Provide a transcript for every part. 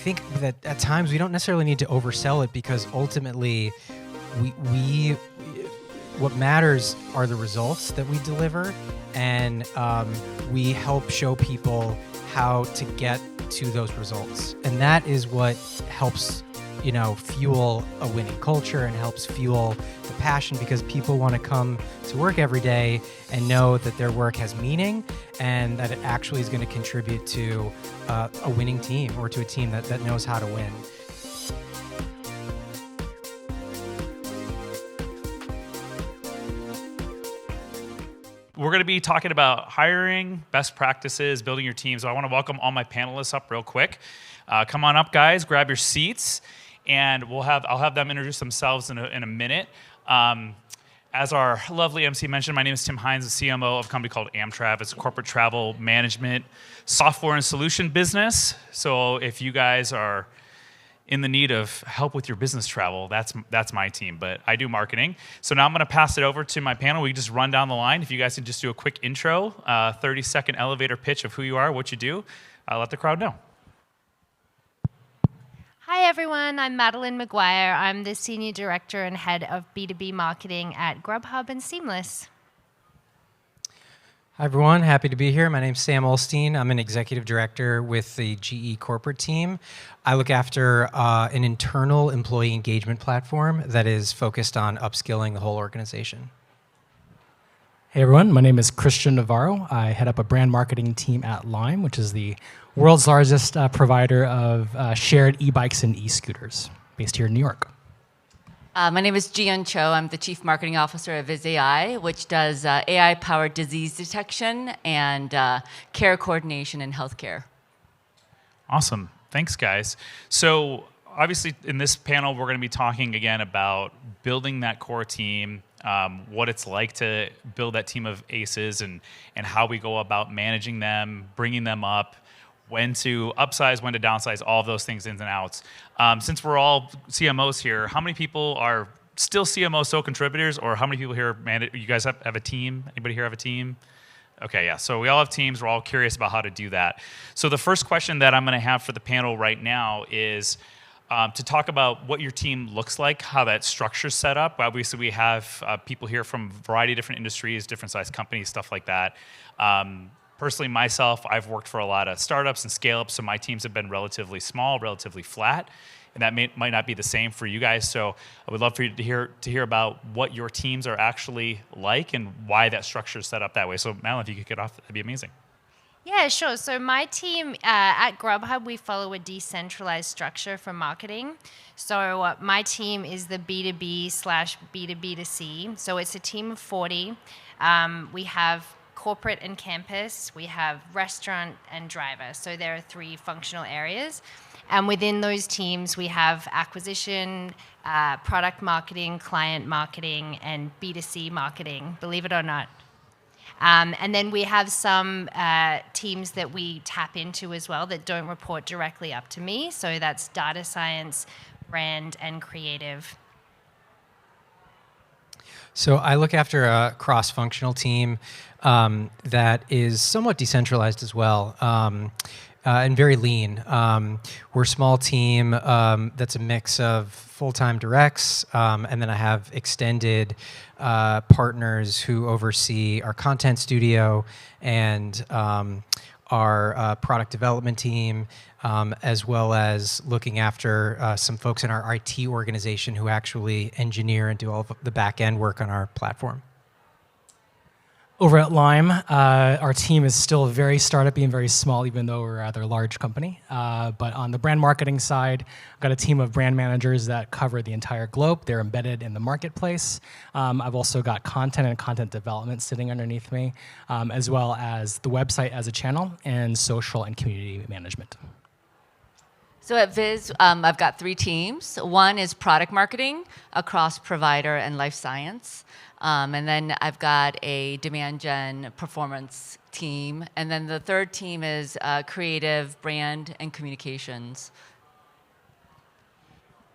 think that at times we don't necessarily need to oversell it, because ultimately we what matters are the results that we deliver, and we help show people how to get to those results. And that is what helps, fuel a winning culture and helps fuel the passion, because people want to come to work every day and know that their work has meaning and that it actually is going to contribute to a winning team, or to a team that knows how to win. We're going to be talking about hiring, best practices, building your team. So I want to welcome all my panelists up real quick. Come on up, guys. Grab your seats, and I'll have them introduce themselves in a minute. As our lovely MC mentioned, my name is Tim Hines, the CMO of a company called AmTrav. It's a corporate travel management software and solution business. So if you guys are in the need of help with your business travel, that's my team, but I do marketing. So now I'm gonna pass it over to my panel. We just run down the line. If you guys can just do a quick intro, 30-second elevator pitch of who you are, what you do, let the crowd know. Hi everyone, I'm Madeline Maguire. I'm the Senior Director and Head of B2B Marketing at Grubhub and Seamless. Hi everyone, happy to be here. My name's Sam Olstein. I'm an Executive Director with the GE corporate team. I look after an internal employee engagement platform that is focused on upskilling the whole organization. Hey everyone, my name is Christian Navarro. I head up a brand marketing team at Lime, which is the world's largest provider of shared e-bikes and e-scooters, based here in New York. My name is Jian Cho. I'm the Chief Marketing Officer at VizAI, which does AI-powered disease detection and care coordination in healthcare. Awesome. Thanks, guys. So obviously in this panel, we're going to be talking again about building that core team, what it's like to build that team of aces, and how we go about managing them, bringing them up, when to upsize, when to downsize, all of those things, ins and outs. Since we're all CMOs here, how many people are still CMO sole contributors, or how many people here, you guys have a team? Anybody here have a team? Okay, yeah, so we all have teams. We're all curious about how to do that. So the first question that I'm gonna have for the panel right now is to talk about what your team looks like, how that structure's set up. Obviously, we have people here from a variety of different industries, different size companies, stuff like that. Personally, myself, I've worked for a lot of startups and scale-ups, so my teams have been relatively small, relatively flat, and that might not be the same for you guys. So I would love for you to hear about what your teams are actually like and why that structure is set up that way. So Madeline, if you could get off, that'd be amazing. Yeah, sure. So my team at Grubhub, we follow a decentralized structure for marketing. So my team is the B2B/B2B2C. So it's a team of 40. We have corporate and campus, we have restaurant and driver. So there are 3 functional areas. And within those teams, we have acquisition, product marketing, client marketing, and B2C marketing, believe it or not. And then we have some teams that we tap into as well that don't report directly up to me. So that's data science, brand, and creative. So I look after a cross-functional team that is somewhat decentralized as well, and very lean. We're a small team that's a mix of full-time directs, and then I have extended partners who oversee our content studio and our product development team, as well as looking after some folks in our IT organization who actually engineer and do all of the back-end work on our platform. Over at Lime, our team is still very startup-y and very small, even though we're a rather large company. But on the brand marketing side, I've got a team of brand managers that cover the entire globe. They're embedded in the marketplace. I've also got content and content development sitting underneath me, as well as the website as a channel and social and community management. So at Viz, I've got 3 teams. One is product marketing across provider and life science. And then I've got a demand gen performance team. And then the third team is creative, brand, and communications.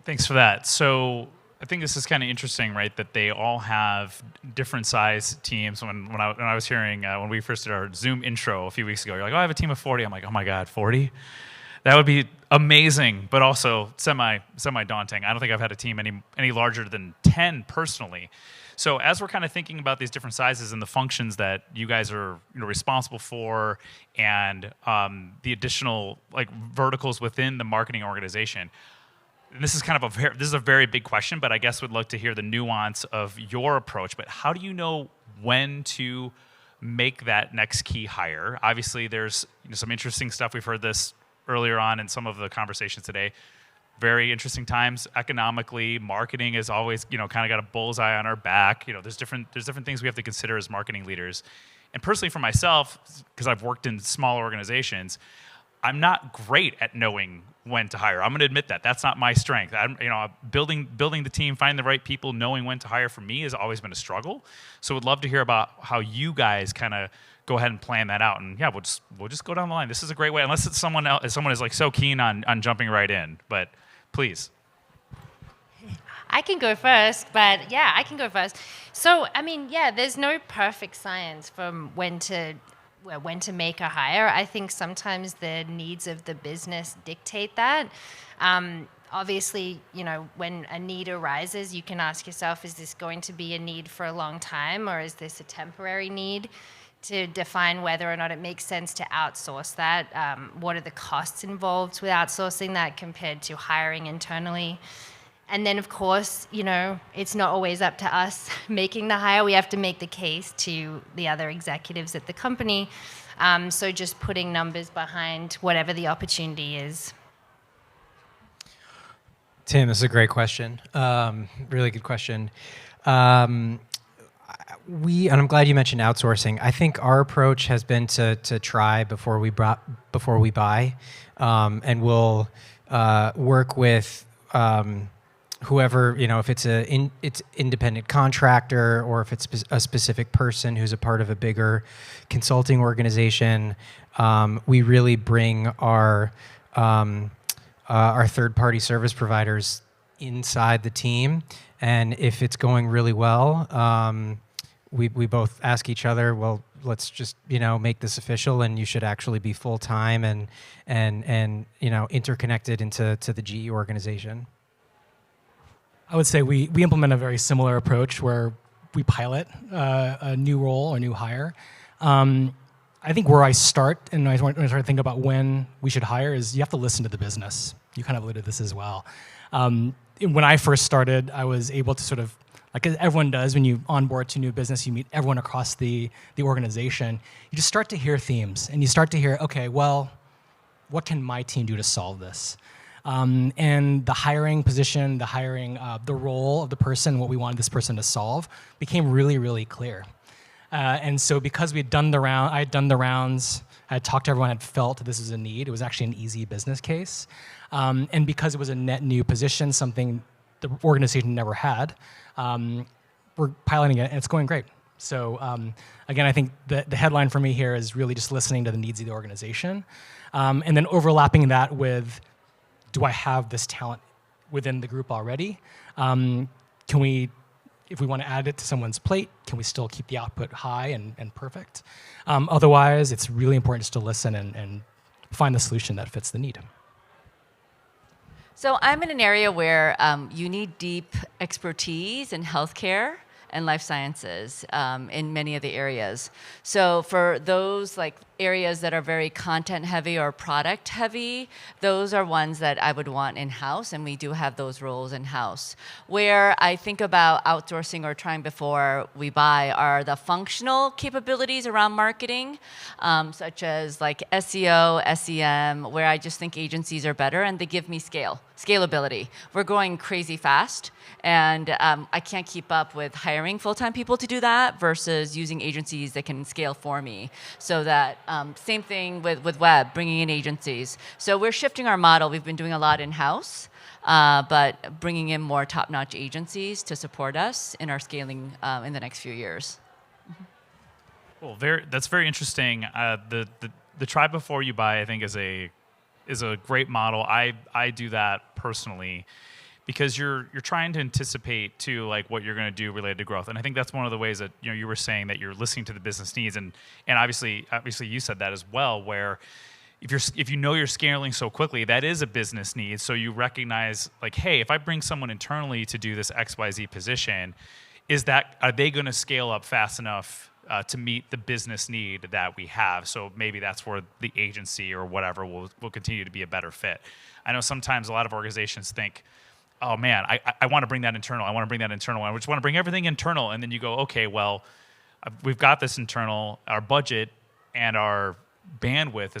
Thanks for that. So I think this is kind of interesting, right, that they all have different size teams. When I was hearing, when we first did our Zoom intro a few weeks ago, you're like, oh, I have a team of 40. I'm like, oh my God, 40? That would be amazing, but also semi daunting. I don't think I've had a team any larger than 10 personally. So as we're kind of thinking about these different sizes and the functions that you guys are responsible for, and the additional like verticals within the marketing organization, and this is kind of this is a very big question, but I guess would like to hear the nuance of your approach. But how do you know when to make that next key hire? Obviously, there's some interesting stuff. We've heard this earlier on in some of the conversations today. Very interesting times economically. Marketing is always, kind of got a bullseye on our back. There's different things we have to consider as marketing leaders. And personally, for myself, because I've worked in small organizations, I'm not great at knowing when to hire. I'm going to admit that. That's not my strength. Building the team, finding the right people, knowing when to hire for me has always been a struggle. So would love to hear about how you guys kind of go ahead and plan that out. And yeah, we'll just go down the line. This is a great way, unless it's someone is like so keen on jumping right in. But please. I can go first, but yeah, I can go first. So, there's no perfect science from when to make a hire. I think sometimes the needs of the business dictate that. Obviously, when a need arises, you can ask yourself, is this going to be a need for a long time, or is this a temporary need? To define whether or not it makes sense to outsource that. What are the costs involved with outsourcing that compared to hiring internally? And then, of course, it's not always up to us making the hire. We have to make the case to the other executives at the company. So just putting numbers behind whatever the opportunity is. Tim, this is a great question. Really good question. And I'm glad you mentioned outsourcing. I think our approach has been to try before we buy, and we'll work with whoever, if it's it's independent contractor, or if it's a specific person who's a part of a bigger consulting organization. We really bring our third-party service providers inside the team, and if it's going really well, we both ask each other, well, let's just make this official, and you should actually be full time and interconnected into the GE organization. I would say we implement a very similar approach where we pilot a new role or new hire. I think where I start, and I start to think about when we should hire, is you have to listen to the business. You kind of alluded to this as well. When I first started, I was able to sort of, like everyone does when you onboard to new business, you meet everyone across the organization. You just start to hear themes, and you start to hear, okay, well, what can my team do to solve this? And the hiring position, the role of the person, what we wanted this person to solve, became really, really clear. And so because I had done the rounds, I had talked to everyone, had felt this was a need. It was actually an easy business case. And because it was a net new position, something the organization never had, we're piloting it, and it's going great. So again, I think the headline for me here is really just listening to the needs of the organization, and then overlapping that with, do I have this talent within the group already? Can we, if we want to add it to someone's plate, can we still keep the output high and perfect? Otherwise, it's really important just to listen and find the solution that fits the need. So I'm in an area where you need deep expertise in healthcare and life sciences in many of the areas. So for those areas that are very content heavy or product heavy, those are ones that I would want in-house, and we do have those roles in-house. Where I think about outsourcing or trying before we buy are the functional capabilities around marketing, such as SEO, SEM, where I just think agencies are better and they give me scalability. We're growing crazy fast, and I can't keep up with hiring full-time people to do that versus using agencies that can scale for me. So that same thing with web, bringing in agencies. So we're shifting our model. We've been doing a lot in-house, but bringing in more top-notch agencies to support us in our scaling in the next few years. Well, that's very interesting. The try before you buy, I think, is a great model. I do that personally, because you're trying to anticipate too, what you're going to do related to growth. And I think that's one of the ways that you were saying that you're listening to the business needs, and obviously you said that as well, where if you know you're scaling so quickly, that is a business need. So you recognize like, hey, if I bring someone internally to do this XYZ position, are they going to scale up fast enough to meet the business need that we have? So maybe that's where the agency or whatever will continue to be a better fit. I know sometimes a lot of organizations think, oh man, I want to bring that internal. I want to bring that internal. I just want to bring everything internal. And then you go, okay, well, we've got this internal. Our budget and our bandwidth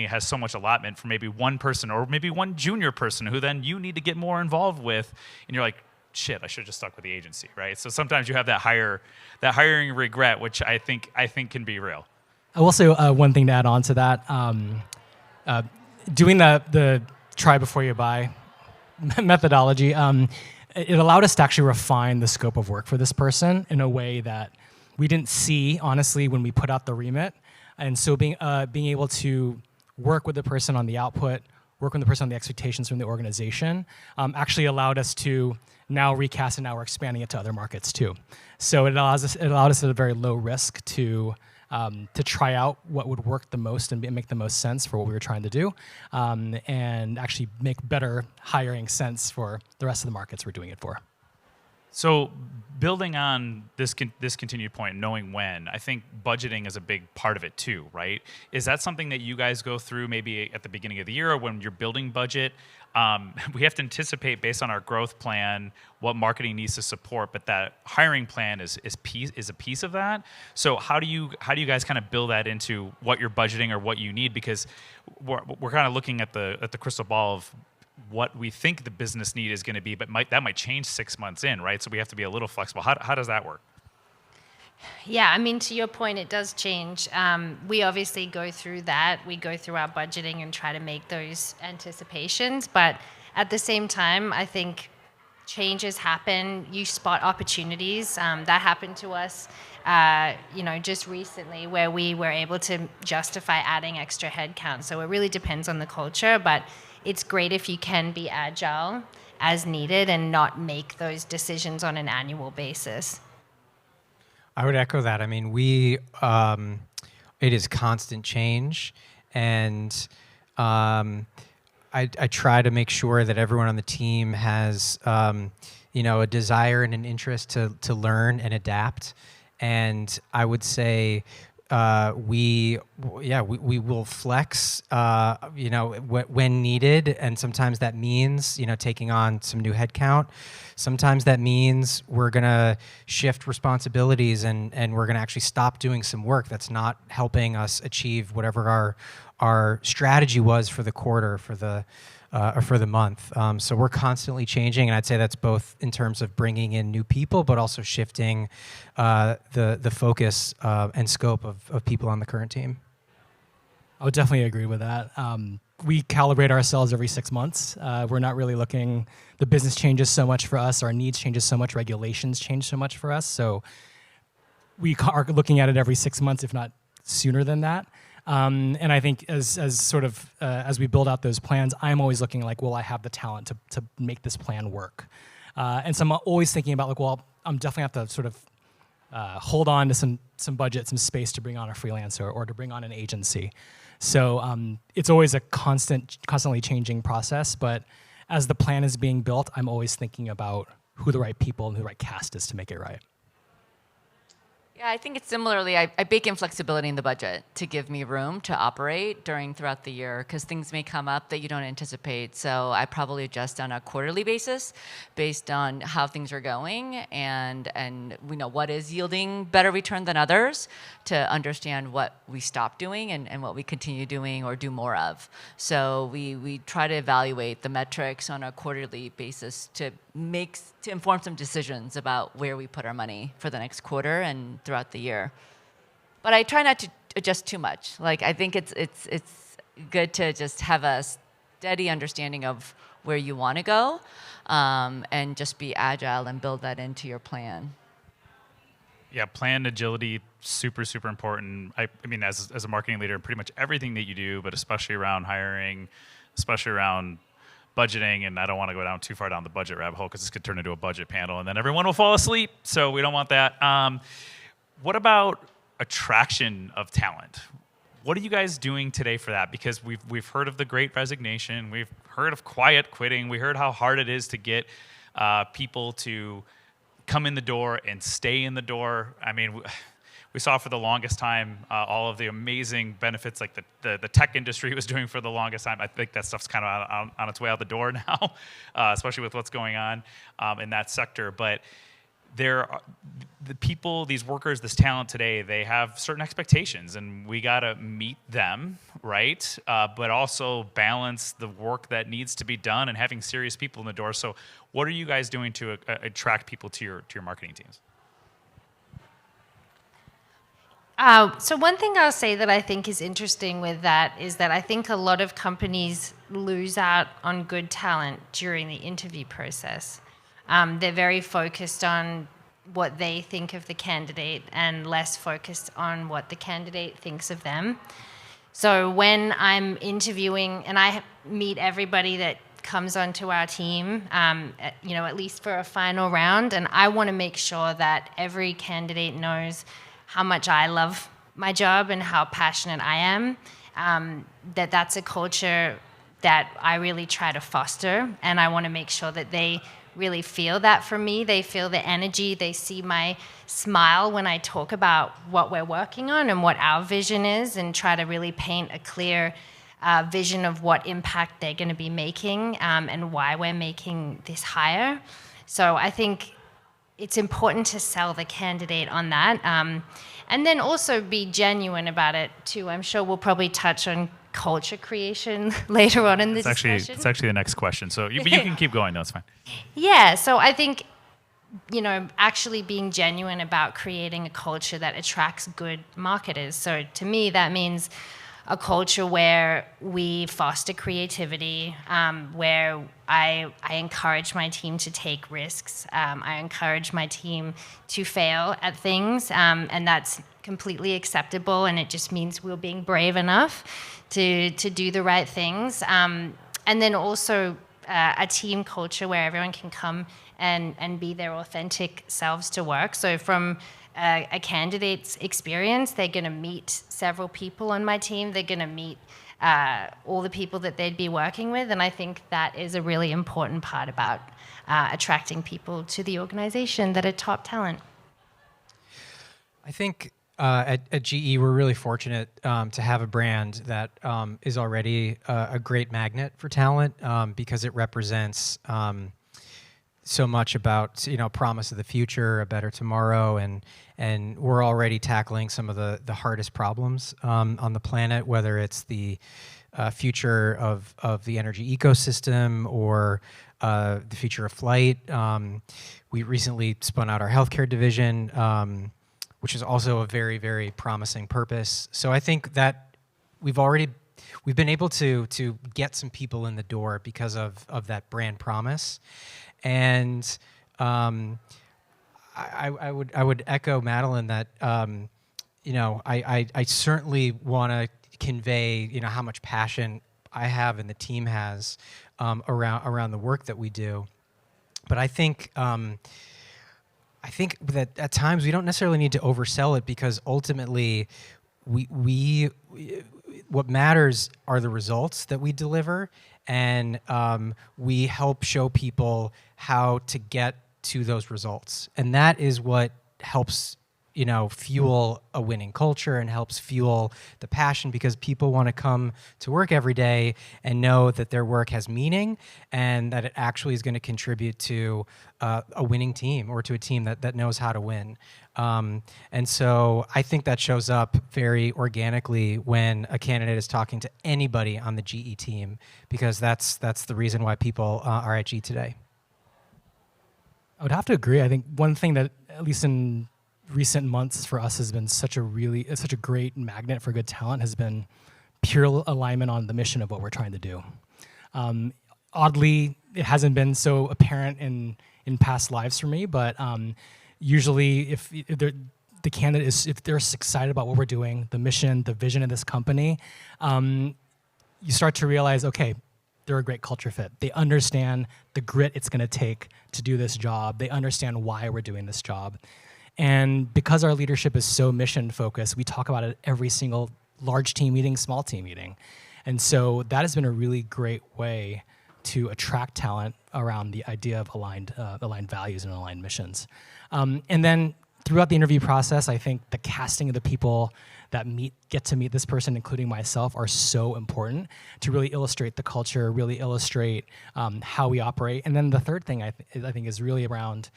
has so much allotment for maybe one person or maybe one junior person who then you need to get more involved with. And you're like, shit, I should have just stuck with the agency, right? So sometimes you have that hiring regret, which I think can be real. I will say one thing to add on to that. Doing the try before you buy methodology, it allowed us to actually refine the scope of work for this person in a way that we didn't see, honestly, when we put out the remit. And so being able to work with the person on the output, work with the person on the expectations from the organization, actually allowed us to now recast, and now we're expanding it to other markets too. So it allowed us at a very low risk to try out what would work the most and make the most sense for what we were trying to do, and actually make better hiring sense for the rest of the markets we're doing it for. So building on this continued point, knowing when, I think budgeting is a big part of it too, right? Is that something that you guys go through maybe at the beginning of the year or when you're building budget? We have to anticipate based on our growth plan what marketing needs to support, but that hiring plan is a piece of that. So how do you guys kind of build that into what you're budgeting or what you need? Because we're kind of looking at the crystal ball of what we think the business need is going to be, but that might change 6 months in, right? So we have to be a little flexible. How does that work? Yeah, I mean, to your point, it does change. We obviously go through that. We go through our budgeting and try to make those anticipations. But at the same time, I think changes happen. You spot opportunities. That happened to us, just recently, where we were able to justify adding extra headcount. So it really depends on the culture, but it's great if you can be agile as needed and not make those decisions on an annual basis. I would echo that. I mean, it is constant change, and I try to make sure that everyone on the team has, a desire and an interest to learn and adapt. And I would say we will flex, when needed, and sometimes that means, taking on some new headcount. Sometimes that means we're gonna shift responsibilities and we're gonna actually stop doing some work that's not helping us achieve whatever our strategy was for the quarter, for the month. So we're constantly changing, and I'd say that's both in terms of bringing in new people, but also shifting the focus and scope of people on the current team. I would definitely agree with that. We calibrate ourselves every 6 months. We're not really looking, the business changes so much for us, our needs changes so much, regulations change so much for us. So we are looking at it every 6 months, if not sooner than that. And I think as we build out those plans, I'm always looking like, will I have the talent to make this plan work? And so I'm always thinking about like, well, I'm definitely have to sort of hold on to some budget, some space to bring on a freelancer or to bring on an agency. So it's always a constantly changing process. But as the plan is being built, I'm always thinking about who the right people and who the right cast is to make it right. Yeah, I think it's similarly, I bake in flexibility in the budget to give me room to operate throughout the year, because things may come up that you don't anticipate. So I probably adjust on a quarterly basis based on how things are going and we know what is yielding better return than others, to understand what we stop doing and what we continue doing or do more of. So we try to evaluate the metrics on a quarterly basis to inform some decisions about where we put our money for the next quarter and throughout the year. But I try not to adjust too much. Like, I think it's good to just have a steady understanding of where you want to go, and just be agile and build that into your plan. Yeah, plan agility, super, super important. I mean, as a marketing leader, pretty much everything that you do, but especially around hiring, especially around budgeting, and I don't want to go down too far down the budget rabbit hole because this could turn into a budget panel and then everyone will fall asleep, so we don't want that. What about attraction of talent? What are you guys doing today for that? Because we've heard of the Great Resignation, we've heard of quiet quitting, we heard how hard it is to get people to come in the door and stay in the door. I mean, we saw for the longest time all of the amazing benefits like the tech industry was doing for the longest time. I think that stuff's kind of on its way out the door now, especially with what's going on in that sector. But the people, these workers, this talent today, they have certain expectations, and we got to meet them, right? But also balance the work that needs to be done and having serious people in the door. So what are you guys doing to attract people to your marketing teams? So one thing I'll say that I think is interesting with that is that I think a lot of companies lose out on good talent during the interview process. They're very focused on what they think of the candidate and less focused on what the candidate thinks of them. So when I'm interviewing, and I meet everybody that comes onto our team, at least for a final round, and I want to make sure that every candidate knows how much I love my job and how passionate I am, that's a culture that I really try to foster, and I want to make sure that they really feel that from me. They feel the energy, they see my smile when I talk about what we're working on and what our vision is, and try to really paint a clear vision of what impact they're going to be making and why we're making this hire. So I think it's important to sell the candidate on that, and then also be genuine about it too. I'm sure we'll probably touch on culture creation later on in the discussion. It's actually the next question. So you can keep going. No, it's fine. Yeah. So I think, actually being genuine about creating a culture that attracts good marketers. So to me, that means a culture where we foster creativity, where I encourage my team to take risks. I encourage my team to fail at things, and that's completely acceptable, and it just means we're being brave enough to do the right things. And then also a team culture where everyone can come and be their authentic selves to work. So from a candidate's experience, they're going to meet several people on my team. They're going to meet all the people that they'd be working with, and I think that is a really important part about attracting people to the organization that are top talent. I think at GE, we're really fortunate to have a brand that is already a great magnet for talent because it represents so much about promise of the future, a better tomorrow, and we're already tackling some of the hardest problems on the planet, whether it's the future of the energy ecosystem or the future of flight. We recently spun out our healthcare division, which is also a very, very promising purpose. So I think that we've been able to get some people in the door because of that brand promise. And I would echo Madeline that I certainly want to convey how much passion I have and the team has around the work that we do. But I think that at times we don't necessarily need to oversell it, because ultimately what matters are the results that we deliver, and we help show people how to get to those results. And that is what helps fuel a winning culture and helps fuel the passion, because people want to come to work every day and know that their work has meaning and that it actually is going to contribute to a winning team, or to a team that knows how to win. And so I think that shows up very organically when a candidate is talking to anybody on the GE team, because that's the reason why people are at GE today. I would have to agree. I think one thing that, at least in recent months for us, has been such a great magnet for good talent has been pure alignment on the mission of what we're trying to do. Oddly, it hasn't been so apparent in past lives for me, but usually if the candidate is, if they're excited about what we're doing, the mission, the vision of this company, you start to realize, okay, they're a great culture fit. They understand the grit it's going to take to do this job. They understand why we're doing this job. And because our leadership is so mission focused, we talk about it every single large team meeting, small team meeting. And so that has been a really great way to attract talent around the idea of aligned values and aligned missions. And then throughout the interview process, I think the casting of the people that get to meet this person, including myself, are so important to really illustrate the culture, really illustrate how we operate. And then the third thing I think is really around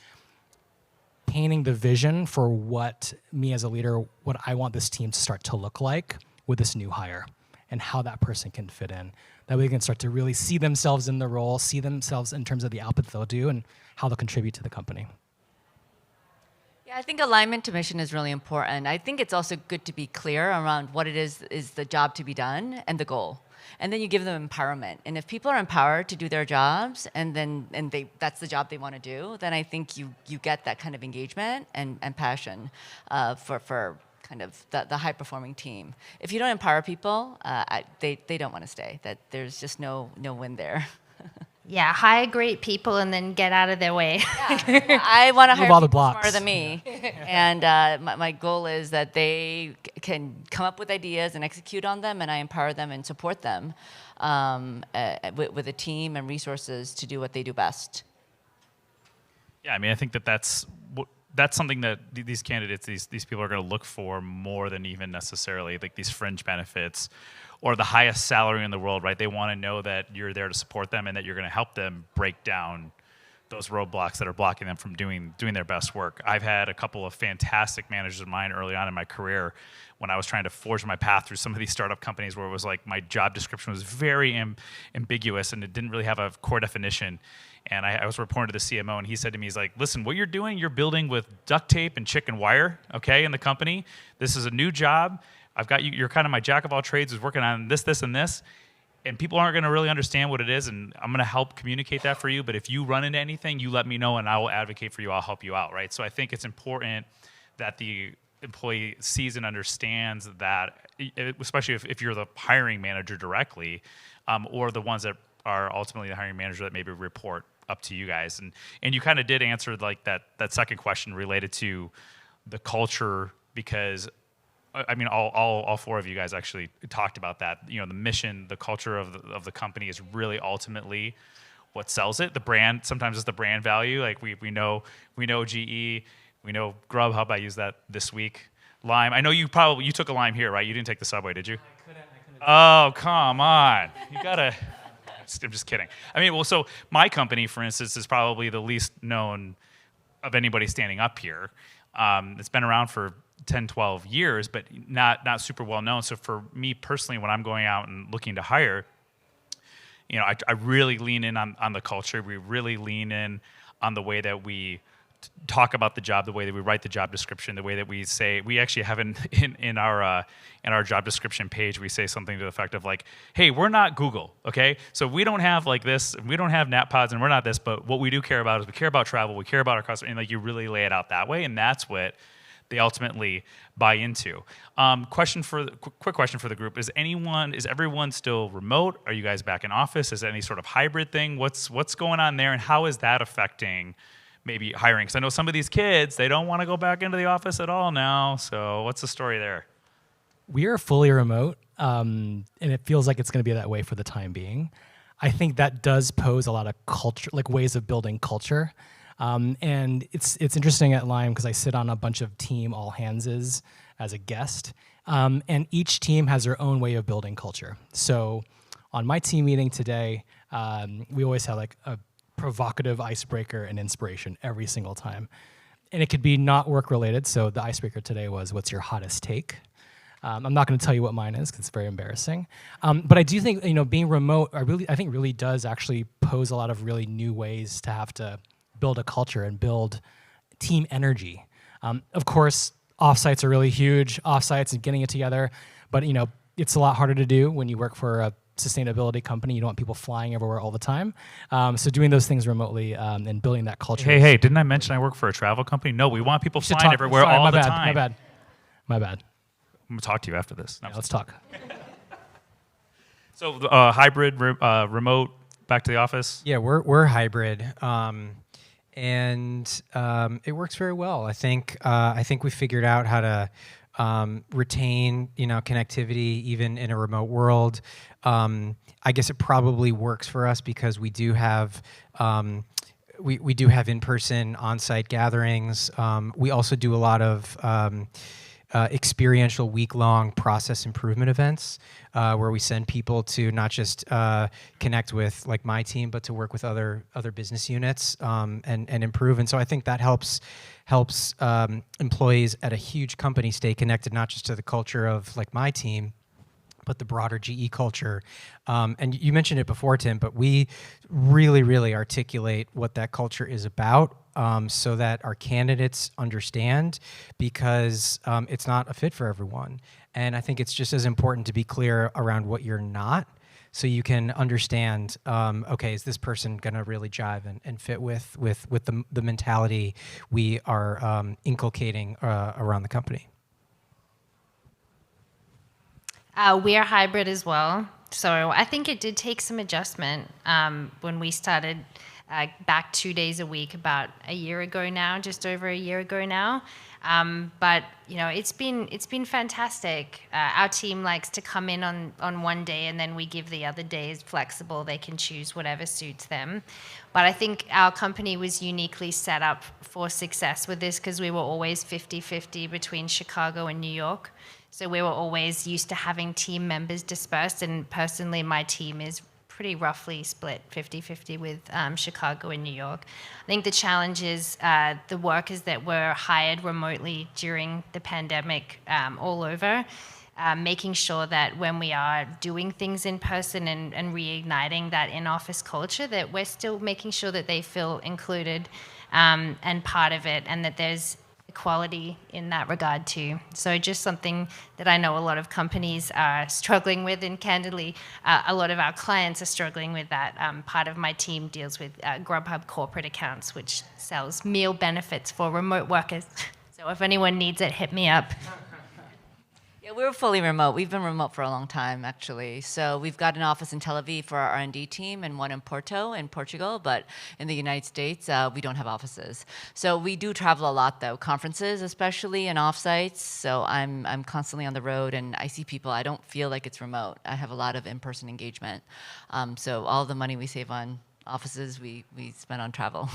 painting the vision for what me as a leader, what I want this team to start to look like with this new hire, and how that person can fit in. That way they can start to really see themselves in the role, see themselves in terms of the output they'll do, and how they'll contribute to the company. Yeah, I think alignment to mission is really important. I think it's also good to be clear around what it is the job to be done and the goal. And then you give them empowerment. And if people are empowered to do their jobs and that's the job they want to do, then I think you get that kind of engagement and passion for kind of the high-performing team. If you don't empower people, they don't want to stay. That there's just no win there. Yeah, hire great people and then get out of their way. Yeah. I want to hire all the people blocks. smarter than me. And my goal is that they can come up with ideas and execute on them, and I empower them and support them with a team and resources to do what they do best. Yeah, I mean, I think that's something that these candidates, these people are going to look for more than even necessarily like these fringe benefits or the highest salary in the world, right? They want to know that you're there to support them and that you're going to help them break down those roadblocks that are blocking them from doing their best work. I've had a couple of fantastic managers of mine early on in my career when I was trying to forge my path through some of these startup companies where it was like my job description was very ambiguous and it didn't really have a core definition. And I was reporting to the CMO, and he said to me, he's like, listen, what you're doing, you're building with duct tape and chicken wire, okay, in the company. This is a new job. I've got you, you're kind of my jack of all trades who's working on this, this, and this. And people aren't going to really understand what it is, and I'm going to help communicate that for you. But if you run into anything, you let me know, and I will advocate for you. I'll help you out, right? So I think it's important that the employee sees and understands that, especially if you're the hiring manager directly, or the ones that are ultimately the hiring manager that maybe report up to you guys. And you kind of did answer like that second question related to the culture, because I mean, all four of you guys actually talked about that. You know, the mission, the culture of the company is really ultimately what sells it. The brand, sometimes it's the brand value. Like we know GE, we know Grubhub. I used that this week. Lime. I know you took a Lime here, right? You didn't take the subway, did you? I couldn't. Oh, come on. You gotta. I'm just kidding. I mean, well, so my company, for instance, is probably the least known of anybody standing up here. It's been around for 10, 12 years, but not super well known. So for me personally, when I'm going out and looking to hire, you know, I really lean in on the culture. We really lean in on the way that we talk about the job, the way that we write the job description, the way that we say, we actually have in our job description page, we say something to the effect of like, hey, we're not Google, okay? So we don't have like this, we don't have NatPods, and we're not this, but what we do care about is we care about travel, we care about our customer, and like you really lay it out that way, and that's what they ultimately buy into. Quick question for the group: is everyone still remote? Are you guys back in office? Is it any sort of hybrid thing? What's going on there, and how is that affecting maybe hiring? Because I know some of these kids, they don't want to go back into the office at all now. So what's the story there? We are fully remote, and it feels like it's going to be that way for the time being. I think that does pose a lot of culture, like ways of building culture. And it's interesting at Lime because I sit on a bunch of team all handses as a guest, and each team has their own way of building culture. So on my team meeting today, we always have like a provocative icebreaker and inspiration every single time. And it could be not work related. So the icebreaker today was, what's your hottest take? I'm not going to tell you what mine is because it's very embarrassing. But I do think, being remote, I think really does actually pose a lot of really new ways to have to build a culture and build team energy. Of course, offsites are really huge, offsites and getting it together. But, it's a lot harder to do when you work for a sustainability company. You don't want people flying everywhere all the time. So doing those things remotely and building that culture. Hey, didn't I mention I work for a travel company? No, we want people flying everywhere all the time. My bad. I'm going to talk to you after this. Yeah, let's talk. So hybrid, remote, back to the office? Yeah, we're hybrid. And it works very well. I think we figured out how to retain, connectivity even in a remote world. I guess it probably works for us because we do have we do have in-person on-site gatherings. We also do a lot of experiential week-long process improvement events where we send people to not just connect with like my team, but to work with other business units and improve. And so I think that helps employees at a huge company stay connected, not just to the culture of like my team, but the broader GE culture. And you mentioned it before, Tim, but we really, really articulate what that culture is about so that our candidates understand, because it's not a fit for everyone. And I think it's just as important to be clear around what you're not, so you can understand, okay, is this person going to really jive and fit with the mentality we are inculcating around the company? We are hybrid as well. So I think it did take some adjustment when we started back 2 days a week about a year ago now, just over a year ago now. But it's been fantastic. Our team likes to come in on one day, and then we give the other days flexible. They can choose whatever suits them. But I think our company was uniquely set up for success with this because we were always 50-50 between Chicago and New York. So we were always used to having team members dispersed, and personally, my team is pretty roughly split 50-50 with Chicago and New York. I think the challenge is the workers that were hired remotely during the pandemic all over, making sure that when we are doing things in person and reigniting that in-office culture, that we're still making sure that they feel included and part of it, and that there's equality in that regard too. So just something that I know a lot of companies are struggling with, and candidly, a lot of our clients are struggling with that. Part of my team deals with Grubhub corporate accounts, which sells meal benefits for remote workers. So if anyone needs it, hit me up. Yeah, we're fully remote. We've been remote for a long time, actually. So we've got an office in Tel Aviv for our R&D team and one in Porto in Portugal, but in the United States, we don't have offices. So we do travel a lot, though, conferences especially and offsites. So I'm constantly on the road, and I see people. I don't feel like it's remote. I have a lot of in-person engagement. So all the money we save on offices, we spend on travel.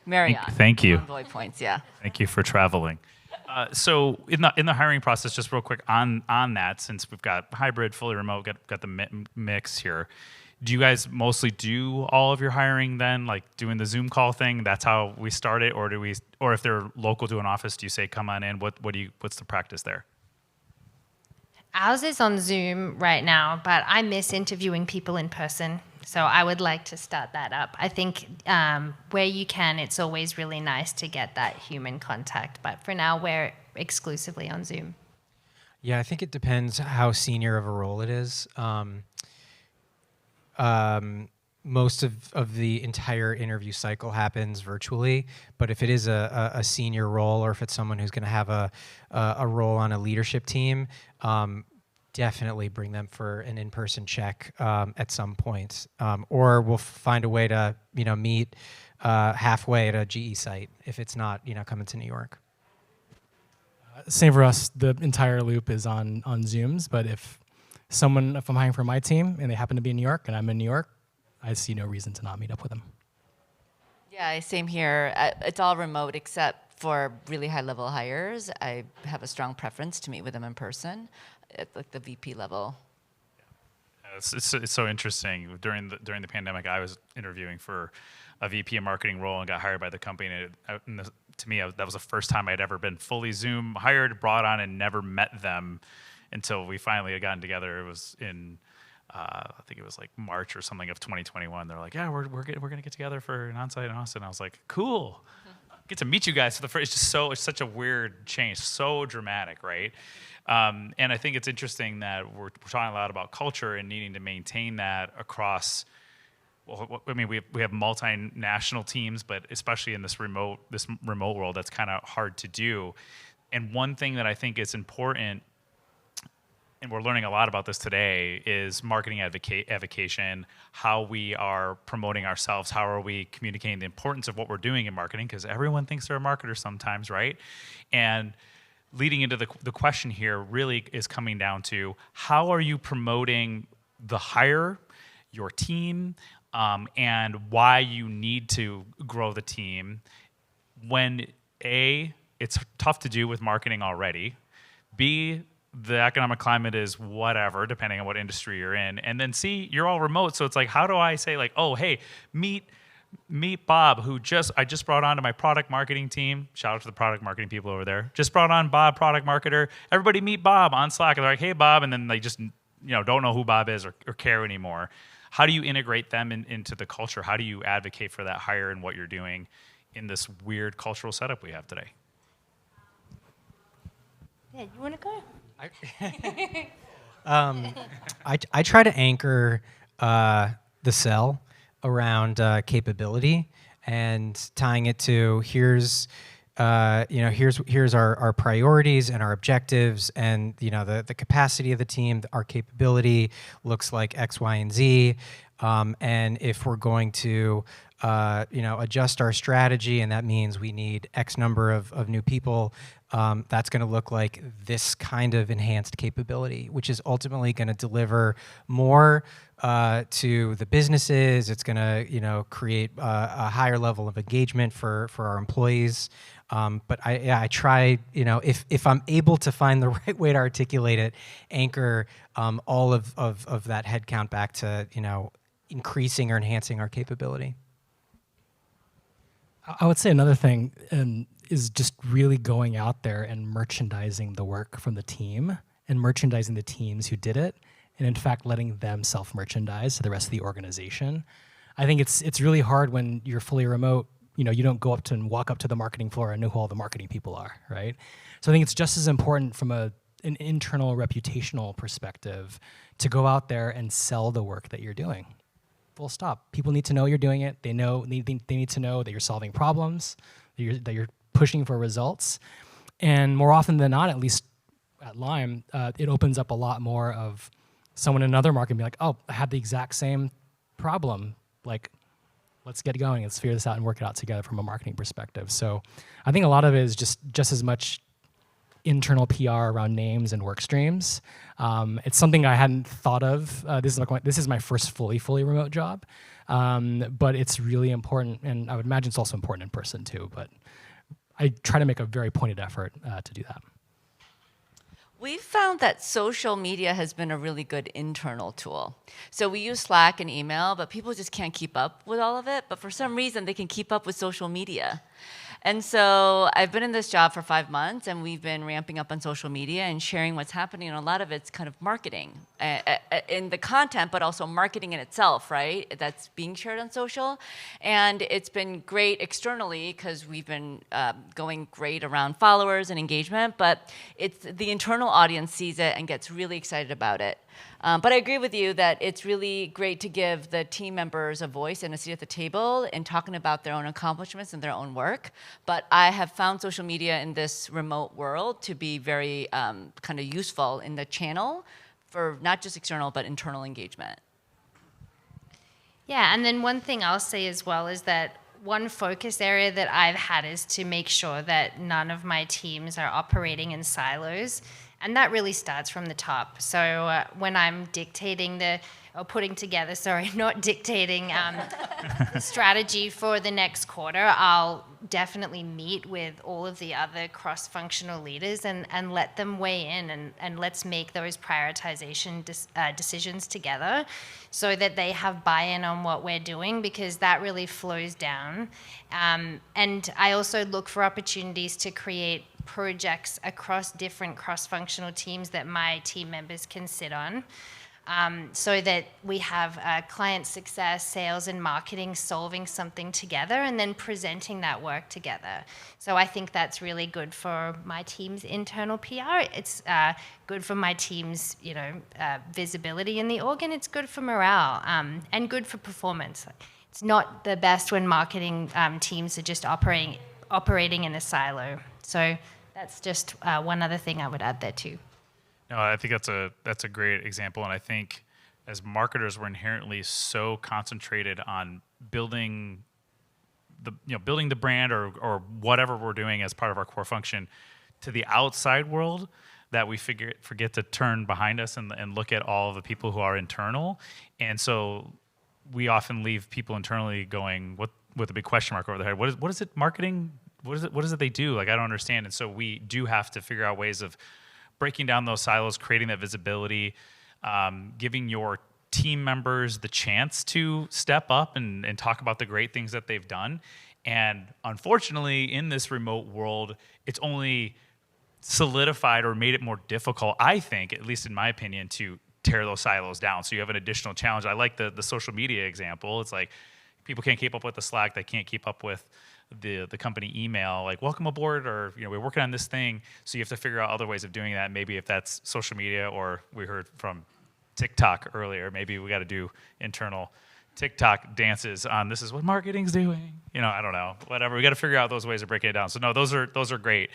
Marriott. Thank you. Envoy points, yeah. Thank you for traveling. So in the hiring process, just real quick on that, since we've got hybrid, fully remote, got the mix here, do you guys mostly do all of your hiring then, like doing the Zoom call thing? That's how we start it, or if they're local to an office, do you say come on in? What's the practice there? Ours is on Zoom right now, but I miss interviewing people in person. So I would like to start that up. I think where you can, it's always really nice to get that human contact. But for now, we're exclusively on Zoom. Yeah, I think it depends how senior of a role it is. Most of the entire interview cycle happens virtually, but if it is a senior role, or if it's someone who's going to have a role on a leadership team, definitely bring them for an in-person check at some point, or we'll find a way to meet halfway at a GE site if it's not coming to New York. Same for us. The entire loop is on Zooms, but if I'm hiring for my team and they happen to be in New York and I'm in New York, I see no reason to not meet up with them. Yeah, same here. It's all remote except for really high-level hires. I have a strong preference to meet with them in person at like the VP level. It's so interesting. During the pandemic, I was interviewing for a VP of marketing role and got hired by the company. And to me, that was the first time I'd ever been fully Zoom hired, brought on, and never met them until we finally had gotten together. It was in, I think it was like March or something of 2021. They're like, yeah, we're gonna get together for an onsite in Austin. I was like, cool. Get to meet you guys for the first. It's such a weird change, so dramatic, right? And I think it's interesting that we're talking a lot about culture and needing to maintain that across. Well, I mean, we have multinational teams, but especially in this remote world, that's kind of hard to do. And one thing that I think is important, and we're learning a lot about this today, is marketing advocation, how we are promoting ourselves, how are we communicating the importance of what we're doing in marketing, because everyone thinks they're a marketer sometimes, right? And leading into the question here really is coming down to how are you promoting the hire, your team, and why you need to grow the team when A, it's tough to do with marketing already, B, the economic climate is whatever, depending on what industry you're in, and then C, you're all remote, so it's like, how do I say like, oh, hey, meet Bob, who I just brought onto my product marketing team. Shout out to the product marketing people over there. Just brought on Bob, product marketer. Everybody meet Bob on Slack. And they're like, hey, Bob. And then they just don't know who Bob is or care anymore. How do you integrate them into the culture? How do you advocate for that hire and what you're doing in this weird cultural setup we have today? Yeah, you want to go? I try to anchor the sell around capability and tying it to here's our priorities and our objectives, and the capacity of the team, our capability looks like X, Y, and Z, and if we're going to adjust our strategy, and that means we need X number of new people, that's going to look like this kind of enhanced capability, which is ultimately going to deliver more to the businesses. It's going to create a higher level of engagement for our employees. But I try, if I'm able to find the right way to articulate it, anchor all of that headcount back to increasing or enhancing our capability. I would say another thing is just really going out there and merchandising the work from the team and merchandising the teams who did it, and in fact letting them self-merchandise to the rest of the organization. I think it's really hard when you're fully remote. You don't go up to and walk up to the marketing floor and know who all the marketing people are, right? So I think it's just as important from an internal reputational perspective to go out there and sell the work that you're doing. Full stop. People need to know you're doing it. They need to know that you're solving problems, that you're pushing for results. And more often than not, at least at Lime, it opens up a lot more of someone in another market being like, oh, I had the exact same problem. Like, let's get going. Let's figure this out and work it out together from a marketing perspective. So I think a lot of it is just as much internal PR around names and work streams. It's something I hadn't thought of. This is my first fully remote job, but it's really important, and I would imagine it's also important in person too. But I try to make a very pointed effort to do that. We've found that social media has been a really good internal tool. So we use Slack and email, but people just can't keep up with all of it. But for some reason, they can keep up with social media. And so I've been in this job for 5 months, and we've been ramping up on social media and sharing what's happening. And a lot of it's kind of marketing in the content, but also marketing in itself, right? That's being shared on social. And it's been great externally because we've been going great around followers and engagement, but it's the internal audience sees it and gets really excited about it. But I agree with you that it's really great to give the team members a voice and a seat at the table in talking about their own accomplishments and their own work. But I have found social media in this remote world to be very kind of useful in the channel for not just external, but internal engagement. Yeah, and then one thing I'll say as well is that one focus area that I've had is to make sure that none of my teams are operating in silos. And that really starts from the top. So when I'm not dictating the strategy for the next quarter, I'll definitely meet with all of the other cross-functional leaders and let them weigh in and let's make those prioritization decisions together so that they have buy-in on what we're doing, because that really flows down. And I also look for opportunities to create projects across different cross-functional teams that my team members can sit on, so that we have client success, sales, and marketing solving something together and then presenting that work together. So I think that's really good for my team's internal PR. It's good for my team's visibility in the org, and it's good for morale and good for performance. It's not the best when marketing teams are just operating in a silo. So that's just one other thing I would add there too. No, I think that's a great example, and I think as marketers, we're inherently so concentrated on building the brand or whatever we're doing as part of our core function to the outside world that we forget to turn behind us and look at all of the people who are internal. And so we often leave people internally going with a big question mark over their head. What is it marketing? What is it they do? Like, I don't understand. And so we do have to figure out ways of breaking down those silos, creating that visibility, giving your team members the chance to step up and talk about the great things that they've done. And unfortunately, in this remote world, it's only solidified or made it more difficult, I think, at least in my opinion, to tear those silos down. So you have an additional challenge. I like the social media example. It's like people can't keep up with the Slack. They can't keep up with the company email, like welcome aboard, or we're working on this thing. So you have to figure out other ways of doing that. Maybe if that's social media, or we heard from TikTok earlier, maybe we got to do internal TikTok dances on this is what marketing's doing. I don't know, whatever. We got to figure out those ways of breaking it down. So no, those are great.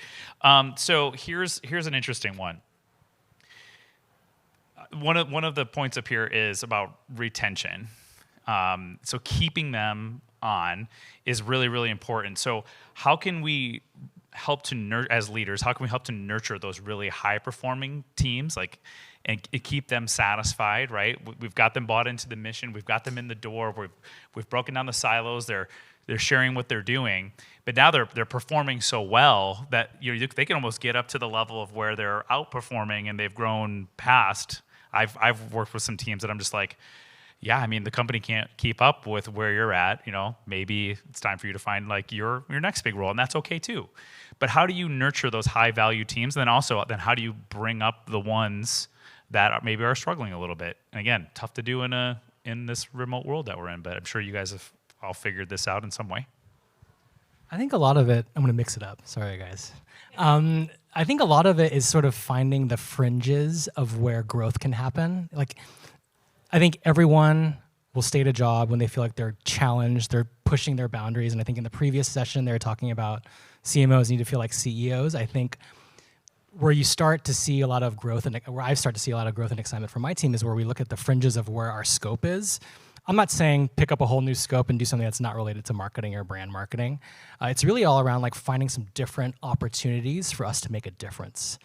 So here's an interesting one. One of the points up here is about retention. So keeping them on is really, really important. So how can we help to as leaders, how can we help to nurture those really high performing teams, and keep them satisfied, right? We've got them bought into the mission. We've got them in the door. We've broken down the silos. They're sharing what they're doing, but now they're performing so well that they can almost get up to the level of where they're outperforming and they've grown past. I've worked with some teams that I'm just like, yeah, I mean, the company can't keep up with where you're at. Maybe it's time for you to find your next big role, and that's okay too. But how do you nurture those high value teams? And then how do you bring up the ones that maybe are struggling a little bit? And again, tough to do in this remote world that we're in, but I'm sure you guys have all figured this out in some way. I think a lot of it, I'm going to mix it up. Sorry, guys. I think a lot of it is sort of finding the fringes of where growth can happen. I think everyone will stay at a job when they feel like they're challenged, they're pushing their boundaries. And I think in the previous session, they were talking about CMOs need to feel like CEOs. I think where you start to see a lot of growth, and where I start to see a lot of growth and excitement from my team, is where we look at the fringes of where our scope is. I'm not saying pick up a whole new scope and do something that's not related to marketing or brand marketing. It's really all around finding some different opportunities for us to make a difference.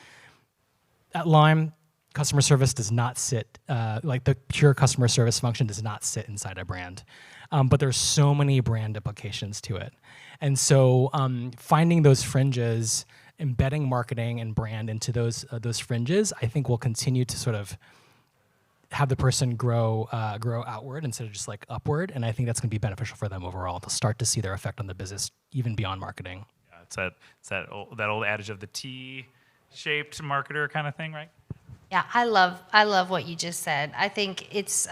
At Lime, customer service does not sit, the pure customer service function does not sit inside a brand. But there's so many brand implications to it. And so finding those fringes, embedding marketing and brand into those fringes, I think will continue to sort of have the person grow outward instead of just upward. And I think that's going to be beneficial for them overall. They'll start to see their effect on the business even beyond marketing. Yeah, it's that old adage of the T-shaped marketer kind of thing, right? Yeah, I love what you just said. I think it's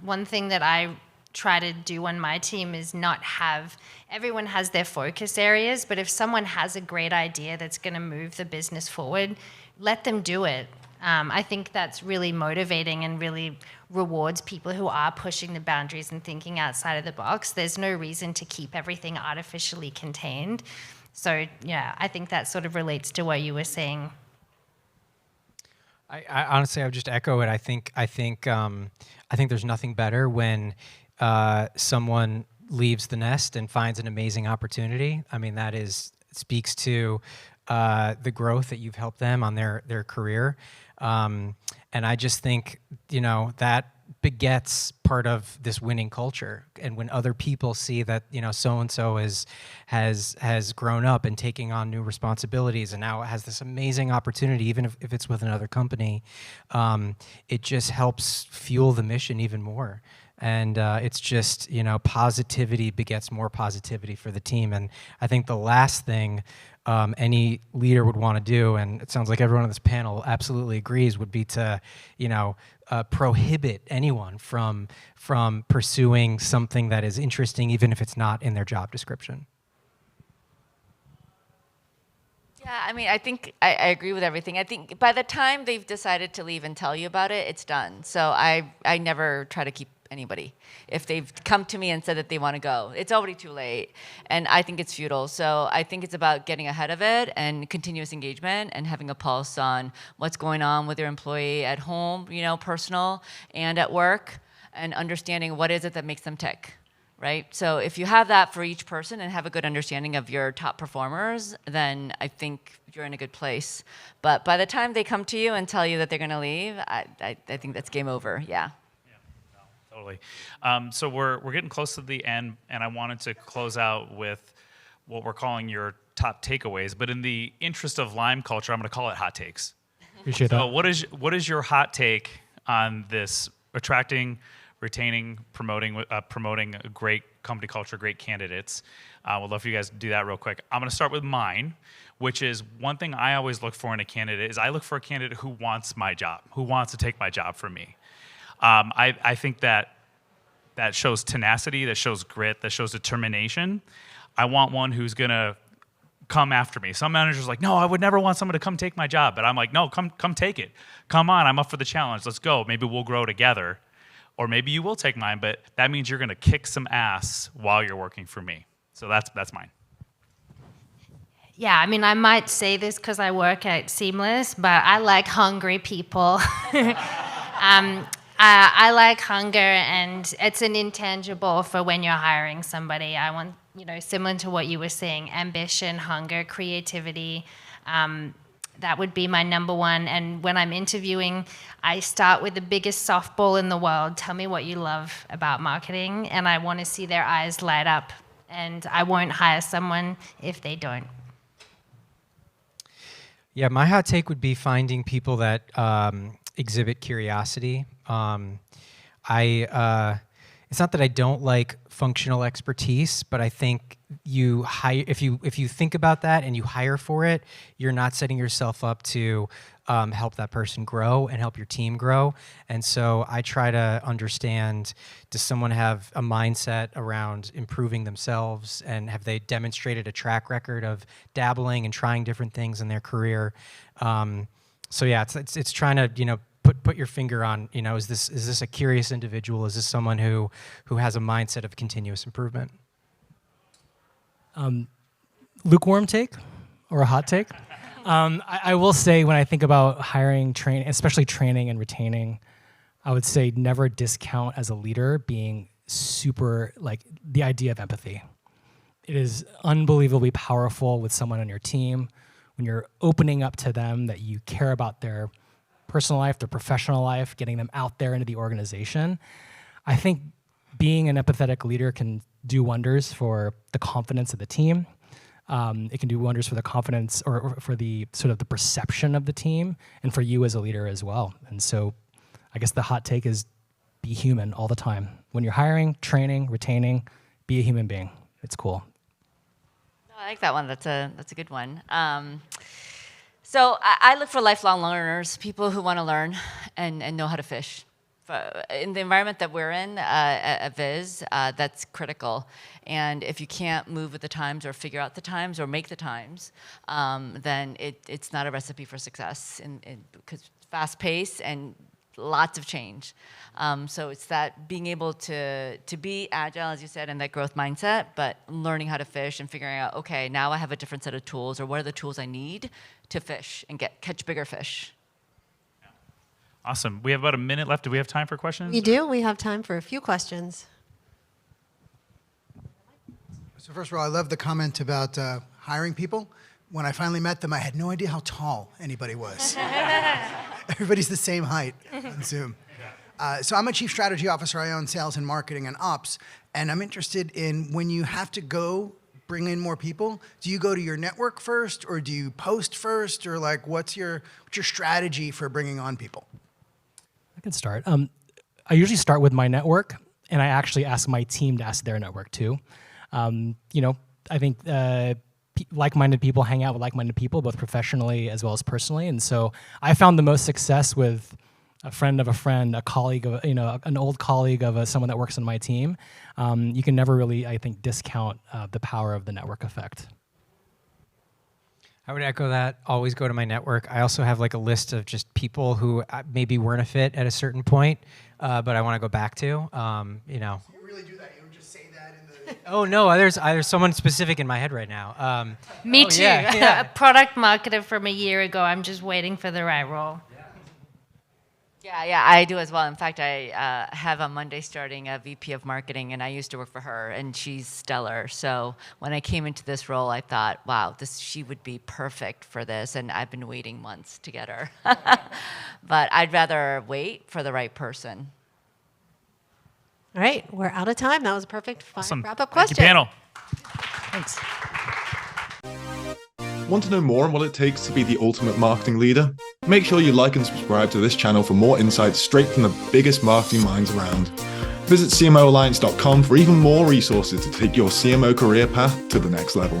one thing that I try to do on my team is not have everyone has their focus areas, but if someone has a great idea that's going to move the business forward, let them do it. I think that's really motivating and really rewards people who are pushing the boundaries and thinking outside of the box. There's no reason to keep everything artificially contained. So yeah, I think that sort of relates to what you were saying. I honestly, I would just echo it. I think there's nothing better when someone leaves the nest and finds an amazing opportunity. I mean, speaks to the growth that you've helped them on their career. And I just think, that begets part of this winning culture. And when other people see that, so-and-so has grown up and taking on new responsibilities and now has this amazing opportunity, even if it's with another company, it just helps fuel the mission even more. And it's just, positivity begets more positivity for the team. And I think the last thing any leader would want to do, and it sounds like everyone on this panel absolutely agrees, would be to, prohibit anyone from pursuing something that is interesting, even if it's not in their job description. Yeah, I mean, I think I agree with everything. I think by the time they've decided to leave and tell you about it, it's done. So I never try to keep anybody. If they've come to me and said that they want to go, it's already too late. And I think it's futile. So I think it's about getting ahead of it and continuous engagement and having a pulse on what's going on with your employee at home, personal and at work, and understanding what is it that makes them tick. right? So if you have that for each person and have a good understanding of your top performers, then I think you're in a good place. But by the time they come to you and tell you that they're going to leave, I think that's game over. Yeah. Totally. So we're getting close to the end, and I wanted to close out with what we're calling your top takeaways. But in the interest of Lime culture, I'm going to call it hot takes. Appreciate So that. what is your hot take on this attracting, retaining, promoting a great company culture, great candidates? We'd love for you guys to do that real quick. I'm going to start with mine, which is one thing I always look for in a candidate is I look for a candidate who wants my job, who wants to take my job from me. I think that shows tenacity, that shows grit, that shows determination. I want one who's going to come after me. Some managers are like, no, I would never want someone to come take my job. But I'm like, no, come take it. Come on, I'm up for the challenge. Let's go. Maybe we'll grow together. Or maybe you will take mine, but that means you're going to kick some ass while you're working for me. So that's mine. Yeah, I mean, I might say this because I work at Seamless, but I like hungry people. I like hunger, and it's an intangible for when you're hiring somebody. I want, similar to what you were saying, ambition, hunger, creativity. That would be my number one. And when I'm interviewing, I start with the biggest softball in the world. Tell me what you love about marketing, and I want to see their eyes light up. And I won't hire someone if they don't. Yeah, my hot take would be finding people that exhibit curiosity. It's not that I don't like functional expertise, but I think if you think about that and you hire for it, you're not setting yourself up to help that person grow and help your team grow. And so I try to understand, does someone have a mindset around improving themselves, and have they demonstrated a track record of dabbling and trying different things in their career? So yeah, it's trying to, put your finger on, is this a curious individual? Is this someone who has a mindset of continuous improvement? Lukewarm take or a hot take? I will say, when I think about hiring, training, especially training and retaining, I would say never discount as a leader being super, the idea of empathy. It is unbelievably powerful with someone on your team when you're opening up to them that you care about their personal life, their professional life, getting them out there into the organization. I think being an empathetic leader can do wonders for the confidence of the team. It can do wonders for the confidence or for the sort of the perception of the team, and for you as a leader as well. And so I guess the hot take is be human all the time. When you're hiring, training, retaining, be a human being. It's cool. I like that one. That's a good one. So I look for lifelong learners, people who want to learn and know how to fish. In the environment that we're in at Viz, that's critical. And if you can't move with the times or figure out the times or make the times, then it's not a recipe for success, because fast pace and lots of change. So it's that being able to be agile, as you said, and that growth mindset, but learning how to fish and figuring out, okay, now I have a different set of tools, or what are the tools I need to fish and catch bigger fish. Awesome. We have about a minute left. Do we have time for questions? We do. We have time for a few questions. So first of all, I love the comment about hiring people. When I finally met them, I had no idea how tall anybody was. Everybody's the same height on Zoom. So I'm a chief strategy officer. I own sales and marketing and ops. And I'm interested in, when you have to go bring in more people, do you go to your network first, or do you post first, or what's your strategy for bringing on people? I can start. I usually start with my network, and I actually ask my team to ask their network too. I think like-minded people hang out with like-minded people, both professionally as well as personally. And so I found the most success with a friend of a friend, a colleague of, an old colleague of someone that works on my team. You can never really, I think, discount the power of the network effect. I would echo that. Always go to my network. I also have a list of just people who maybe weren't a fit at a certain point, but I want to go back to. You really do that. You don't just say that in the... Oh no, there's someone specific in my head right now. Me too. Yeah. A product marketer from a year ago. I'm just waiting for the right role. Yeah, I do as well. In fact, I have on Monday starting a VP of marketing, and I used to work for her, and she's stellar. So when I came into this role, I thought, wow, she would be perfect for this, and I've been waiting months to get her. But I'd rather wait for the right person. All right, we're out of time. That was a perfect Awesome. wrap-up Thank question. you, panel. Thanks. Want to know more on what it takes to be the ultimate marketing leader? Make sure you like and subscribe to this channel for more insights straight from the biggest marketing minds around. Visit CMOalliance.com for even more resources to take your CMO career path to the next level.